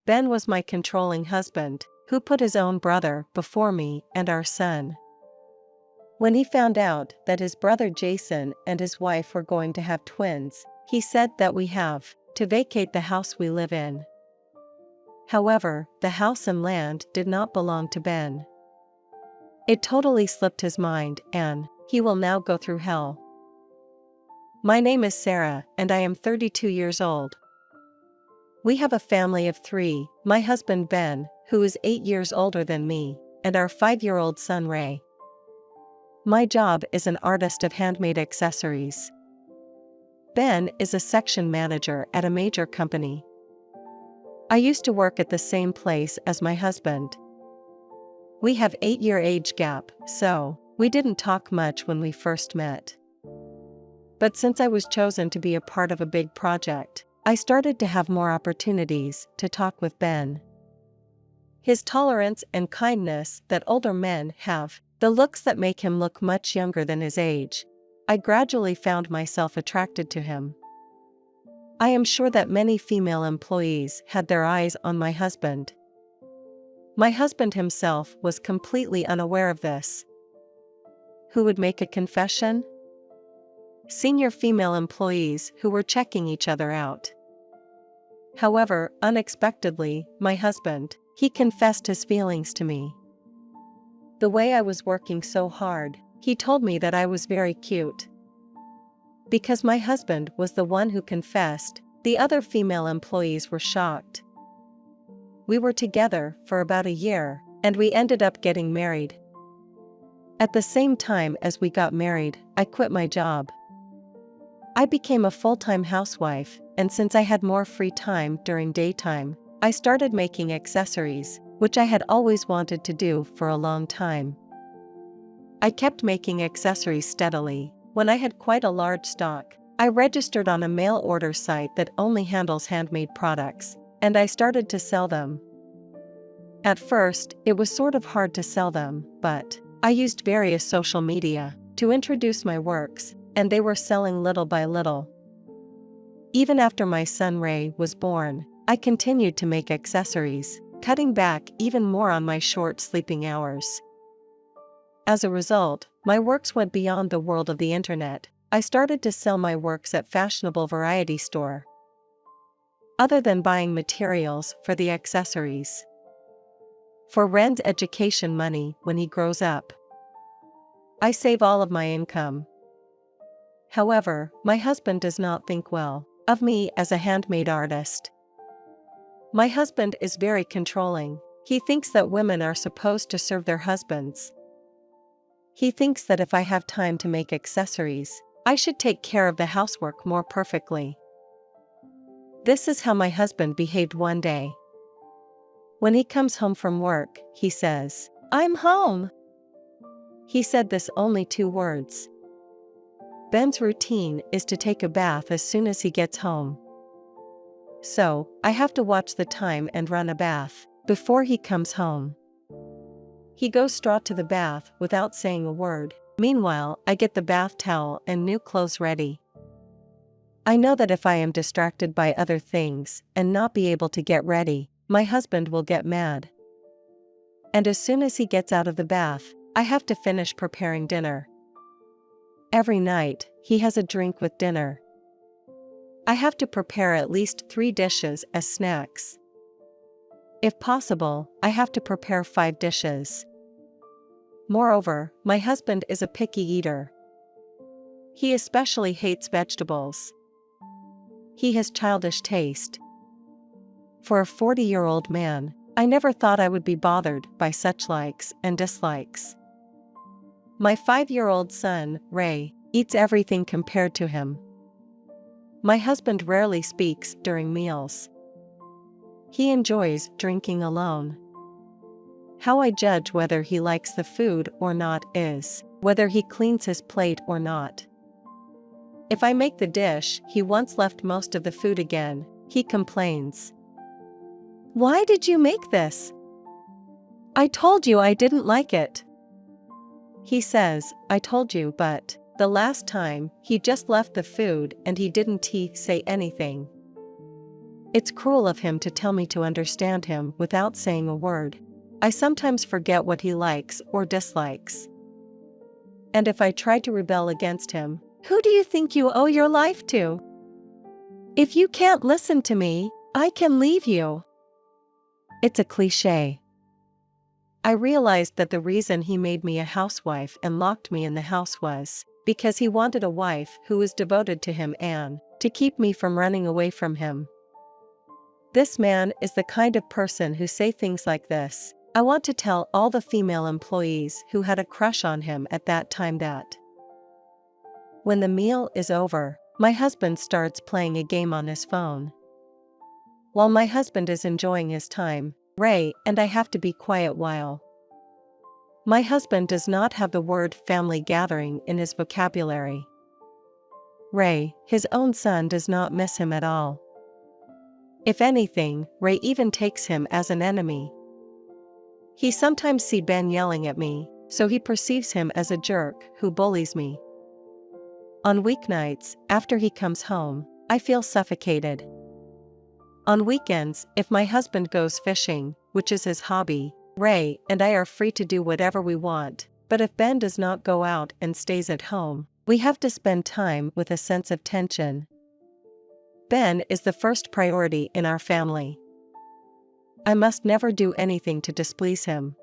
Ben was my controlling husband, who put his own brother before me and our son. When he found out that his brother Jason and his wife were going to have twins, he said that we have to vacate the house we live in. However, the house and land did not belong to Ben. It totally slipped his mind, and he will now go through hell. My name is Sarah, and I am 32 years old. We have a family of 3, my husband Ben, who is 8 years older than me, and our 5-year-old son Ray. My job is an artist of handmade accessories. Ben is a section manager at a major company. I used to work at the same place as my husband. We have 8-year age gap, so we didn't talk much when we first met. But since I was chosen to be a part of a big project, I started to have more opportunities to talk with Ben. His tolerance and kindness that older men have, the looks that make him look much younger than his age, I gradually found myself attracted to him. I am sure that many female employees had their eyes on my husband. My husband himself was completely unaware of this. Who would make a confession? Senior female employees who were checking each other out. However, unexpectedly, my husband, he confessed his feelings to me. The way I was working so hard, he told me that I was very cute. Because my husband was the one who confessed, the other female employees were shocked. We were together for about a year, and we ended up getting married. At the same time as we got married, I quit my job. I became a full-time housewife, and since I had more free time during daytime, I started making accessories, which I had always wanted to do for a long time. I kept making accessories steadily. When I had quite a large stock, I registered on a mail order site that only handles handmade products, and I started to sell them. At first, it was sort of hard to sell them, but I used various social media to introduce my works, and they were selling little by little. Even after my son Ray was born, I continued to make accessories, cutting back even more on my short sleeping hours. As a result, my works went beyond the world of the internet. I started to sell my works at fashionable variety store. Other than buying materials for the accessories. For Ren's education money when he grows up. I save all of my income. However, my husband does not think well of me as a handmade artist. My husband is very controlling. He thinks that women are supposed to serve their husbands. He thinks that if I have time to make accessories, I should take care of the housework more perfectly. This is how my husband behaved one day. When he comes home from work, he says, "I'm home." He said this only 2 words. Ben's routine is to take a bath as soon as he gets home. So, I have to watch the time and run a bath before he comes home. He goes straight to the bath without saying a word. Meanwhile, I get the bath towel and new clothes ready. I know that if I am distracted by other things and not be able to get ready, my husband will get mad. And as soon as he gets out of the bath, I have to finish preparing dinner. Every night, he has a drink with dinner. I have to prepare at least 3 dishes as snacks. If possible, I have to prepare 5 dishes. Moreover, my husband is a picky eater. He especially hates vegetables. He has childish taste. For a 40-year-old man, I never thought I would be bothered by such likes and dislikes. My 5-year-old son, Ray, eats everything compared to him. My husband rarely speaks during meals. He enjoys drinking alone. How I judge whether he likes the food or not is whether he cleans his plate or not. If I make the dish he once left most of the food again, he complains. "Why did you make this? I told you I didn't like it." He says, "I told you, but the last time he just left the food and he didn't say anything." It's cruel of him to tell me to understand him without saying a word. I sometimes forget what he likes or dislikes. And if I try to rebel against him, who do you think you owe your life to? If you can't listen to me, I can leave you. It's a cliché. I realized that the reason he made me a housewife and locked me in the house was because he wanted a wife who was devoted to him and to keep me from running away from him. This man is the kind of person who say things like this. I want to tell all the female employees who had a crush on him at that time that when the meal is over, my husband starts playing a game on his phone. While my husband is enjoying his time, Ray and I have to be quiet while my husband does not have the word family gathering in his vocabulary. Ray, his own son, does not miss him at all. If anything, Ray even takes him as an enemy. He sometimes sees Ben yelling at me, so he perceives him as a jerk who bullies me. On weeknights, after he comes home, I feel suffocated. On weekends, if my husband goes fishing, which is his hobby, Ray and I are free to do whatever we want, but if Ben does not go out and stays at home, we have to spend time with a sense of tension. Ben is the first priority in our family. I must never do anything to displease him.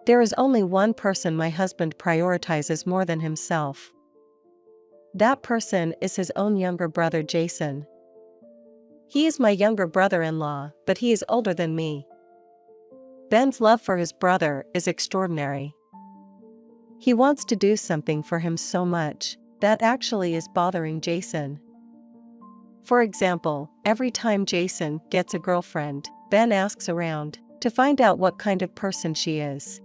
There is only one person my husband prioritizes more than himself. That person is his own younger brother Jason. He is my younger brother-in-law, but he is older than me. Ben's love for his brother is extraordinary. He wants to do something for him so much that actually is bothering Jason. For example, every time Jason gets a girlfriend, Ben asks around to find out what kind of person she is.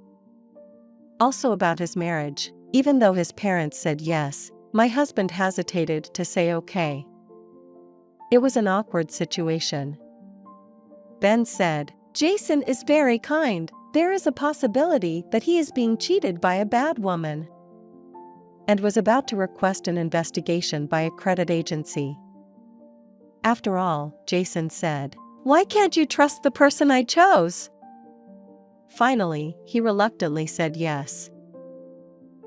Also about his marriage, even though his parents said yes, my husband hesitated to say okay. It was an awkward situation. Ben said, "Jason is very kind. There is a possibility that he is being cheated by a bad woman," and was about to request an investigation by a credit agency. After all, Jason said, "Why can't you trust the person I chose?" Finally, he reluctantly said yes.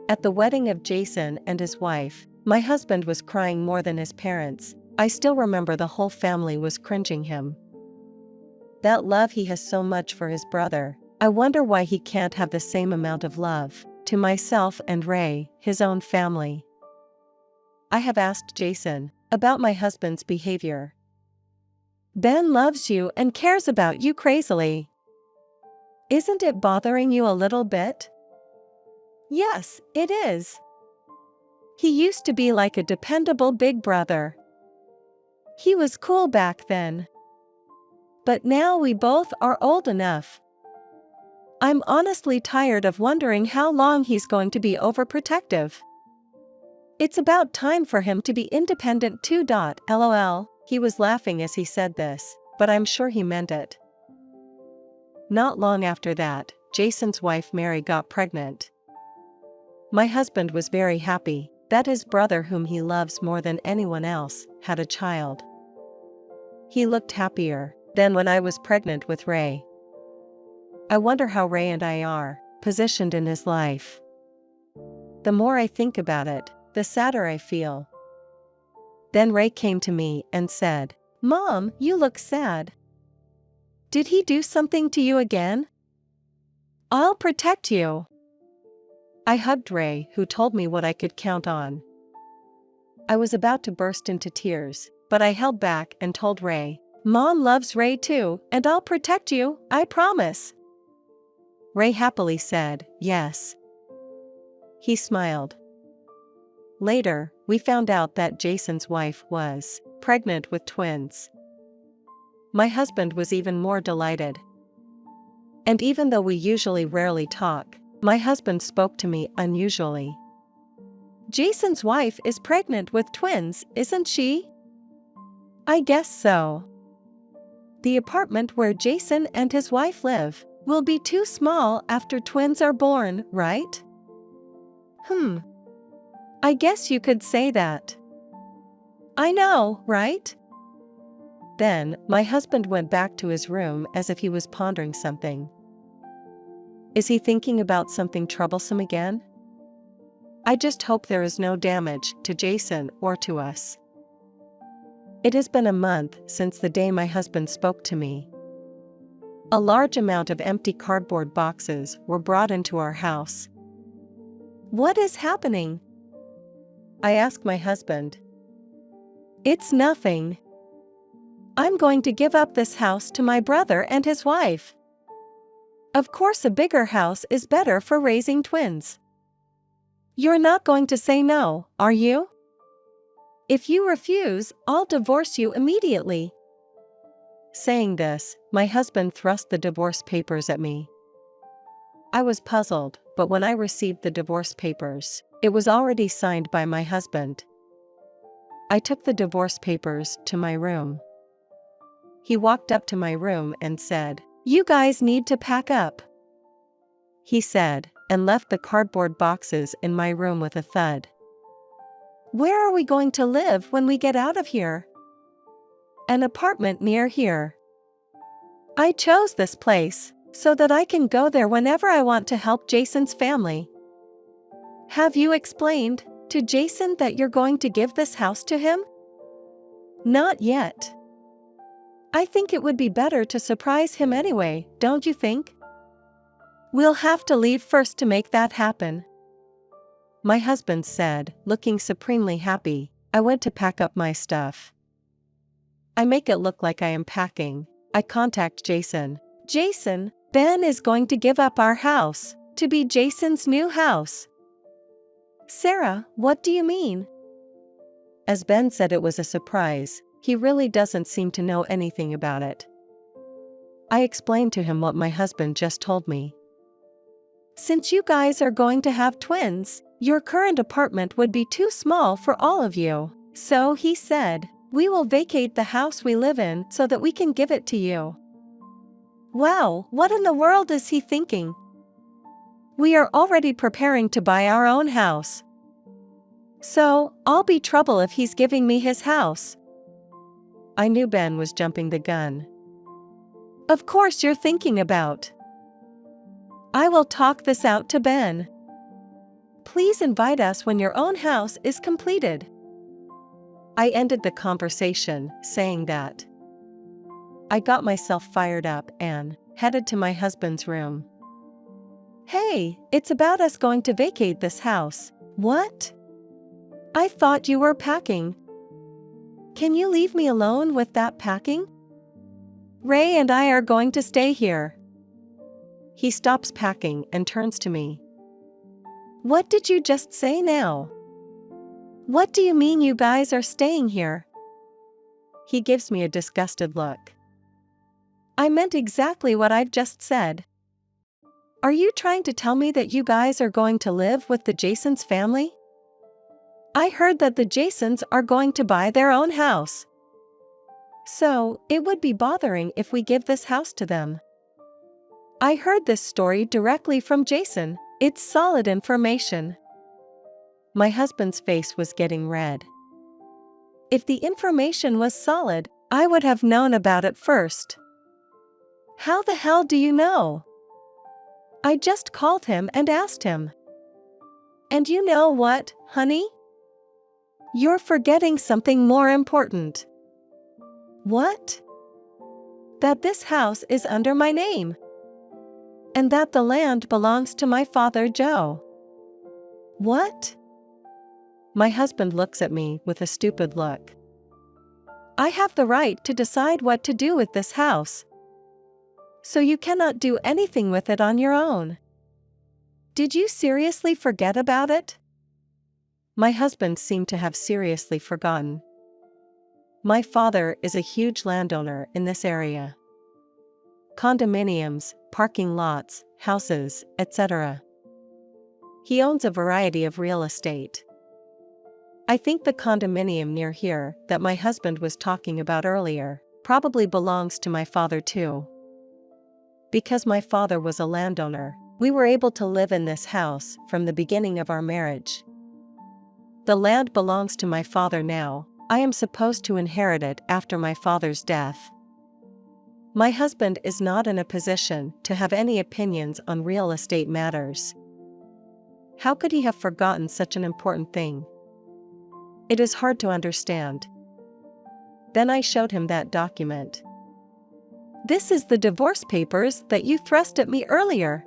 At the wedding of Jason and his wife, my husband was crying more than his parents. I still remember the whole family was cringing him. That love he has so much for his brother, I wonder why he can't have the same amount of love to myself and Ray, his own family. I have asked Jason about my husband's behavior. Ben loves you and cares about you crazily. Isn't it bothering you a little bit? Yes, it is. He used to be like a dependable big brother. He was cool back then. But now we both are old enough. I'm honestly tired of wondering how long he's going to be overprotective. It's about time for him to be independent too. LOL. He was laughing as he said this, but I'm sure he meant it. Not long after that, Jason's wife Mary got pregnant. My husband was very happy that his brother, whom he loves more than anyone else, had a child. He looked happier than when I was pregnant with Ray. I wonder how Ray and I are positioned in his life. The more I think about it, the sadder I feel. Then Ray came to me and said, "Mom, you look sad. Did he do something to you again?" "I'll protect you." I hugged Ray, who told me what I could count on. I was about to burst into tears, but I held back and told Ray, "Mom loves Ray too, and I'll protect you, I promise." Ray happily said, "Yes." He smiled. Later, we found out that Jason's wife was pregnant with twins. My husband was even more delighted. And even though we usually rarely talk, my husband spoke to me unusually. "Jason's wife is pregnant with twins, isn't she?" "I guess so. The apartment where Jason and his wife live will be too small after twins are born, right?" I guess you could say that. I know, right? Then, my husband went back to his room as if he was pondering something. Is he thinking about something troublesome again? I just hope there is no damage to Jason or to us. It has been a month since the day my husband spoke to me. A large amount of empty cardboard boxes were brought into our house. What is happening? I asked my husband. It's nothing. I'm going to give up this house to my brother and his wife. Of course, a bigger house is better for raising twins. You're not going to say no, are you? If you refuse, I'll divorce you immediately. Saying this, my husband thrust the divorce papers at me. I was puzzled, but when I received the divorce papers, it was already signed by my husband. I took the divorce papers to my room. He walked up to my room and said, "You guys need to pack up," he said, and left the cardboard boxes in my room with a thud. Where are we going to live when we get out of here? An apartment near here. I chose this place so that I can go there whenever I want to help Jason's family. Have you explained to Jason that you're going to give this house to him? Not yet. I think it would be better to surprise him anyway, don't you think? We'll have to leave first to make that happen. My husband said, looking supremely happy. I went to pack up my stuff. I make it look like I am packing. I contact Jason. Jason, Ben is going to give up our house to be Jason's new house. Sarah, what do you mean? As Ben said it was a surprise, he really doesn't seem to know anything about it. I explained to him what my husband just told me. Since you guys are going to have twins, your current apartment would be too small for all of you. So he said, we will vacate the house we live in so that we can give it to you. Wow, what in the world is he thinking? We are already preparing to buy our own house. So, I'll be trouble if he's giving me his house. I knew Ben was jumping the gun. Of course you're thinking about. I will talk this out to Ben. Please invite us when your own house is completed. I ended the conversation saying that. I got myself fired up and headed to my husband's room. Hey, it's about us going to vacate this house. What? I thought you were packing. Can you leave me alone with that packing? Ray and I are going to stay here. He stops packing and turns to me. What did you just say now? What do you mean you guys are staying here? He gives me a disgusted look. I meant exactly what I've just said. Are you trying to tell me that you guys are going to live with the Jasons family? I heard that the Jasons are going to buy their own house. So, it would be bothering if we give this house to them. I heard this story directly from Jason. It's solid information. My husband's face was getting red. If the information was solid, I would have known about it first. How the hell do you know? I just called him and asked him. And you know what, honey? You're forgetting something more important. What? That this house is under my name. And that the land belongs to my father Joe. What? My husband looks at me with a stupid look. I have the right to decide what to do with this house. So you cannot do anything with it on your own. Did you seriously forget about it? My husband seemed to have seriously forgotten. My father is a huge landowner in this area. Condominiums, parking lots, houses, etc. He owns a variety of real estate. I think the condominium near here that my husband was talking about earlier probably belongs to my father too. Because my father was a landowner, we were able to live in this house from the beginning of our marriage. The land belongs to my father now, I am supposed to inherit it after my father's death. My husband is not in a position to have any opinions on real estate matters. How could he have forgotten such an important thing? It is hard to understand. Then I showed him that document. This is the divorce papers that you thrust at me earlier.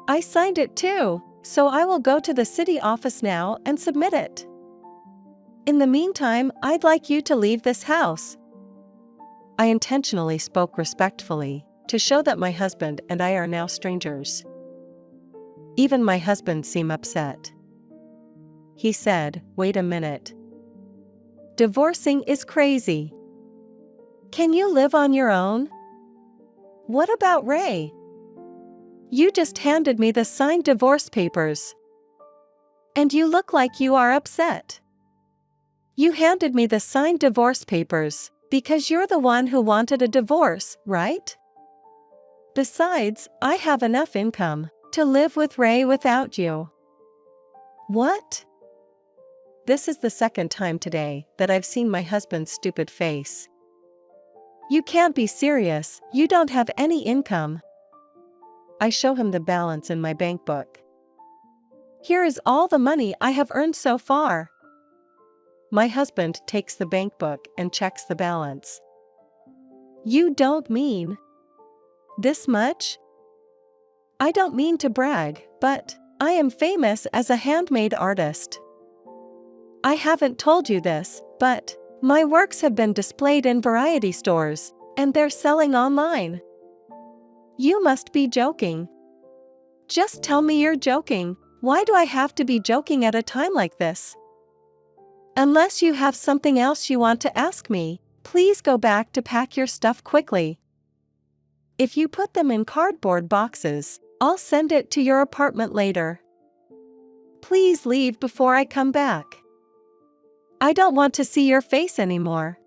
I signed it too, so I will go to the city office now and submit it. In the meantime, I'd like you to leave this house. I intentionally spoke respectfully, to show that my husband and I are now strangers. Even my husband seemed upset. He said, "Wait a minute. Divorcing is crazy. Can you live on your own? What about Ray? You just handed me the signed divorce papers. And you look like you are upset. You handed me the signed divorce papers because you're the one who wanted a divorce, right? Besides, I have enough income to live with Ray without you." What? This is the second time today that I've seen my husband's stupid face. You can't be serious, you don't have any income. I show him the balance in my bank book. Here is all the money I have earned so far. My husband takes the bank book and checks the balance. You don't mean this much? I don't mean to brag, but I am famous as a handmade artist. I haven't told you this, but my works have been displayed in variety stores, and they're selling online. You must be joking. Just tell me you're joking. Why do I have to be joking at a time like this? Unless you have something else you want to ask me, please go back to pack your stuff quickly. If you put them in cardboard boxes, I'll send it to your apartment later. Please leave before I come back. I don't want to see your face anymore.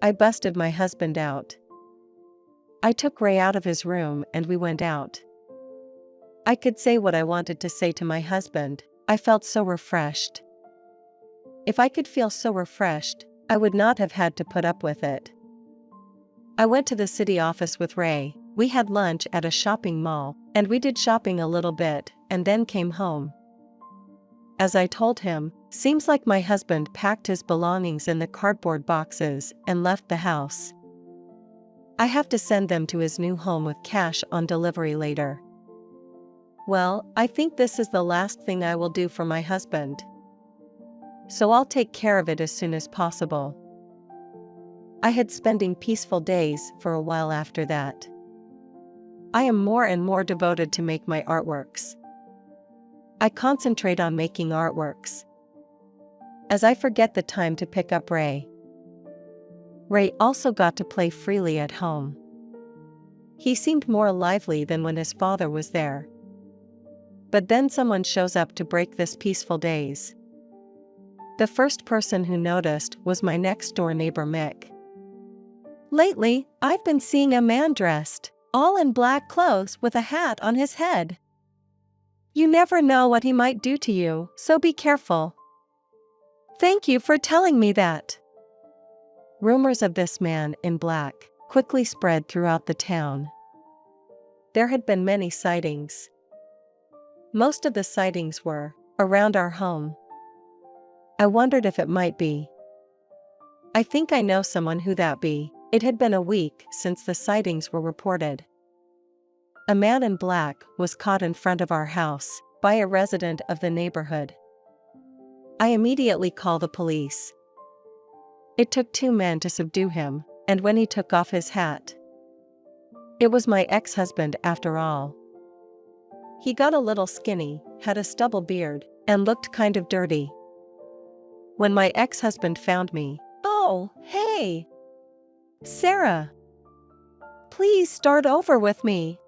I busted my husband out. I took Ray out of his room and we went out. I could say what I wanted to say to my husband. I felt so refreshed. If I could feel so refreshed, I would not have had to put up with it. I went to the city office with Ray. We had lunch at a shopping mall, and we did shopping a little bit, and then came home. As I told him, seems like my husband packed his belongings in the cardboard boxes and left the house. I have to send them to his new home with cash on delivery later. Well, I think this is the last thing I will do for my husband. So I'll take care of it as soon as possible. I had spending peaceful days for a while after that. I am more and more devoted to make my artworks. I concentrate on making artworks. As I forget the time to pick up Ray. Ray also got to play freely at home. He seemed more lively than when his father was there. But then someone shows up to break this peaceful days. The first person who noticed was my next-door neighbor Mick. Lately, I've been seeing a man dressed, all in black clothes with a hat on his head. You never know what he might do to you, so be careful. Thank you for telling me that. Rumors of this man in black quickly spread throughout the town. There had been many sightings. Most of the sightings were around our home. I wondered if it might be. I think I know someone who that be. It had been a week since the sightings were reported. A man in black was caught in front of our house by a resident of the neighborhood. I immediately called the police. It took 2 men to subdue him, and when he took off his hat. It was my ex-husband after all. He got a little skinny, had a stubble beard, and looked kind of dirty. When my ex-husband found me, "Oh, hey! Sarah! Please start over with me!"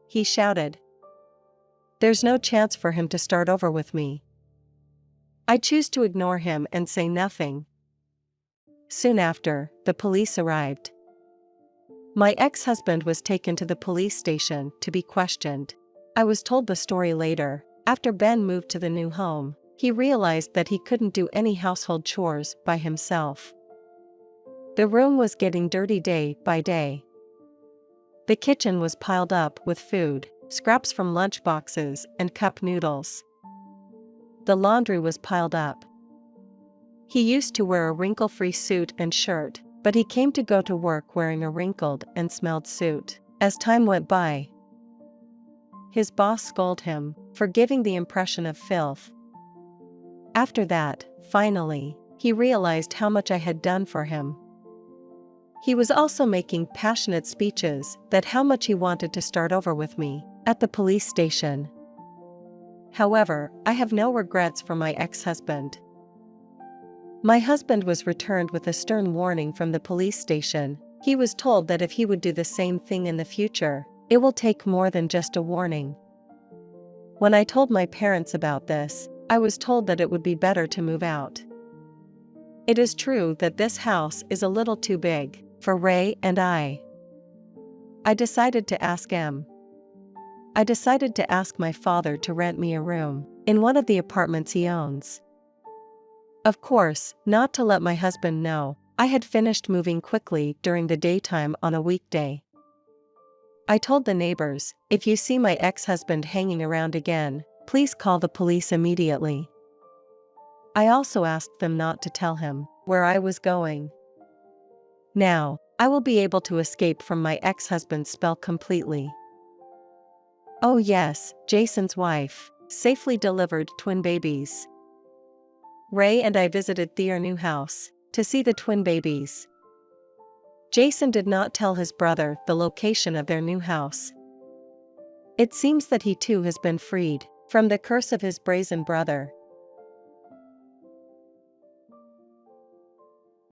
he shouted. There's no chance for him to start over with me. I choose to ignore him and say nothing. Soon after, the police arrived. My ex-husband was taken to the police station to be questioned. I was told the story later. After Ben moved to the new home, He realized that he couldn't do any household chores by himself. The room was getting dirty day by day. The kitchen was piled up with food, scraps from lunch boxes and cup noodles. The laundry was piled up. He used to wear a wrinkle-free suit and shirt, but he came to go to work wearing a wrinkled and smelled suit. As time went by, his boss scolded him for giving the impression of filth. After that, finally, he realized how much I had done for him. He was also making passionate speeches that how much he wanted to start over with me at the police station. However, I have no regrets for my ex-husband. My husband was returned with a stern warning from the police station. He was told that if he would do the same thing in the future, it will take more than just a warning. When I told my parents about this, I was told that it would be better to move out. It is true that this house is a little too big for Ray and I. I decided to ask my father to rent me a room in one of the apartments he owns. Of course, not to let my husband know, I had finished moving quickly during the daytime on a weekday. I told the neighbors, if you see my ex-husband hanging around again, please call the police immediately. I also asked them not to tell him where I was going. Now, I will be able to escape from my ex-husband's spell completely. Oh yes, Jason's wife safely delivered twin babies. Ray and I visited their new house to see the twin babies. Jason did not tell his brother the location of their new house. It seems that he too has been freed from the curse of his brazen brother,